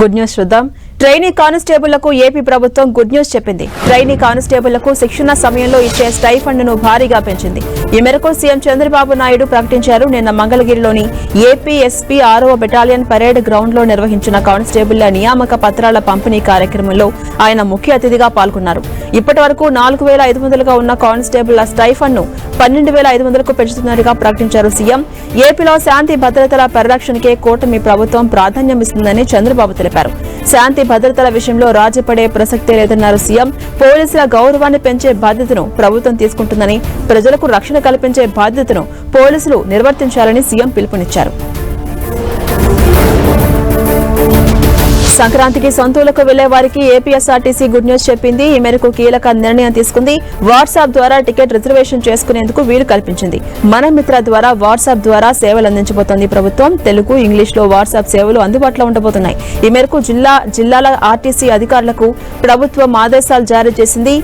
Good news చూద్దాం. Trainee కానిస్టేబుళ్లకు AP ప్రభుత్వం good news చెప్పింది. ట్రైనీ కానిస్టేబుళ్లకు శిక్షణ సమయంలో ఇచ్చే స్టైఫండ్ను భారీగా పెంచింది. ఈ మేరకు సీఎం చంద్రబాబు నాయుడు ప్రకటించారు. నిన్న మంగళగిరిలోని ఏపీ ఎస్పీ 6వ బెటాలియన్ పరేడ్ గ్రౌండ్ లో నిర్వహించిన కానిస్టేబుళ్ల నియామక పత్రాల పంపిణీ కార్యక్రమంలో ఆయన ముఖ్య అతిథిగా పాల్గొన్నారు. ఇప్పటి వరకు 4,500గా ఉన్న కానిస్టేబుళ్ల స్టైఫండ్ను 12,500కు పెంచుతున్నట్టుగా ప్రకటించారు సీఎం. ఏపీలో శాంతి భద్రతల పరిరక్షణకే కూటమి ప్రభుత్వం ప్రాధాన్యం ఇస్తుందని చంద్రబాబు తెలిపారు. శాంతి భద్రతల విషయంలో రాజీపడే ప్రసక్తే లేదన్నారు సీఎం. పోలీసుల గౌరవాన్ని పెంచే బాధ్యతను ప్రభుత్వం తీసుకుంటుందని, ప్రజలకు రక్షణ కల్పించే బాధ్యతను పోలీసులు నిర్వర్తించాలని సీఎం పిలుపునిచ్చారు. సంక్రాంతికి సొంతూలకు వెళ్లే వారికి ఏపీఎస్ఆర్టీసీ గుడ్ న్యూస్ చెప్పింది. ఈ మేరకు కీలక నిర్ణయం తీసుకుంది. వాట్సాప్ ద్వారా టికెట్ రిజర్వేషన్ చేసుకునేందుకు వీలు కల్పించింది. మన మిత్ర ద్వారా వాట్సాప్ ద్వారా సేవలు అందించబోతోంది ప్రభుత్వం. తెలుగు, ఇంగ్లీష్లో వాట్సాప్ సేవలు అందుబాటులో ఉండబోతున్నాయి. ఈ మేరకు జిల్లాల ఆర్టీసీ అధికారులకు ప్రభుత్వం ఆదేశాలు జారీ చేసింది.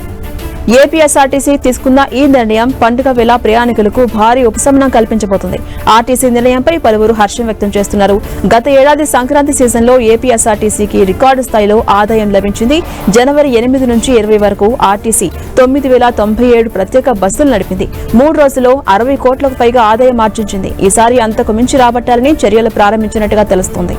ఏపీఎస్ఆర్టీసీ తీసుకున్న ఈ నిర్ణయం పండుగ వేళ ప్రయాణికులకు భారీ ఉపశమనం కల్పించబోతుంది. ఆర్టీసీ నిర్ణయంపై పలువురు హర్షం వ్యక్తం చేస్తున్నారు. గత ఏడాది సంక్రాంతి సీజన్లో ఏపీఎస్ఆర్టీసీకి రికార్డు స్థాయిలో ఆదాయం లభించింది. జనవరి 8 నుంచి 20 వరకు ఆర్టీసీ 9,097 ప్రత్యేక బస్సులు నడిపింది. 3 రోజుల్లో 60 కోట్లకు పైగా ఆదాయం ఆర్జించింది. ఈసారి అంతకు మించి రాబట్టాలని చర్యలు ప్రారంభించినట్టుగా తెలుస్తోంది.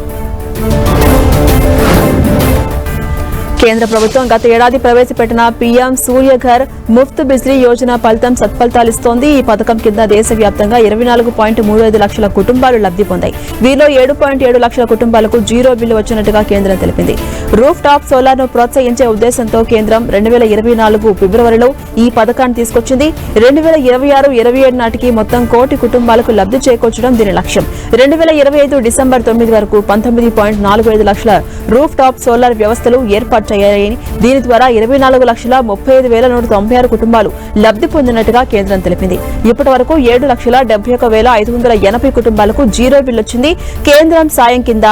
కేంద్ర ప్రభుత్వం గత ఏడాది ప్రవేశపెట్టిన పీఎం సూర్యఘర్ ముఫ్త్ బిజ్లీ యోజన ఫలితం సత్ఫలితాలిస్తోంది. ఈ పథకం కింద దేశవ్యాప్తంగా 24.35 లక్షల కుటుంబాలు లబ్ధి పొందాయి. వీరిలో 7.7 లక్షల కుటుంబాలకు జీరో బిల్లు వచ్చినట్టుగా కేంద్రం తెలిపింది. రూఫ్ టాప్ సోలార్ ను ప్రోత్సహించే ఉద్దేశంతో కేంద్రం 2024 ఫిబ్రవరిలో ఈ పథకాన్ని తీసుకొచ్చింది. 2026-27 నాటికి మొత్తం 1 కోటి కుటుంబాలకు లబ్ధి చేకూర్చడం దీని లక్ష్యం. 2025 డిసెంబర్ 9 వరకు 19.45 లక్షల రూఫ్ టాప్ సోలార్ వ్యవస్థలు ఏర్పాటు చేయాలని, దీని ద్వారా 24,35,196 కుటుంబాలు లబ్ధి పొందినట్టుగా కేంద్రం తెలిపింది. ఇప్పటి వరకు 7,61,580 కుటుంబాలకు జీరో బిల్ వచ్చింది. కేంద్రం సాయం కింద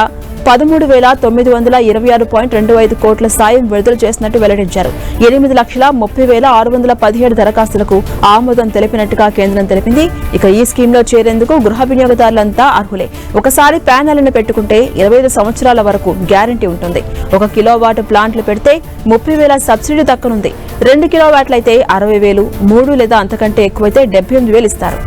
13,926.25 కోట్ల సాయం విడుదల చేసినట్టు వెల్లడించారు. 8,30,617 దరఖాస్తులకు ఆమోదం తెలిపినట్టుగా కేంద్రం తెలిపింది. ఇక ఈ స్కీమ్లో చేరేందుకు గృహ వినియోగదారులంతా అర్హులే. ఒకసారి ప్యానెల్ను పెట్టుకుంటే 25 సంవత్సరాల వరకు గ్యారంటీ ఉంటుంది. 1 కిలోవాట్ ప్లాంట్లు పెడితే 30,000 సబ్సిడీ దక్కనుంది. 2 కిలోవాట్లయితే 60,000, 3 లేదా అంతకంటే ఎక్కువైతే 78,000 ఇస్తారు.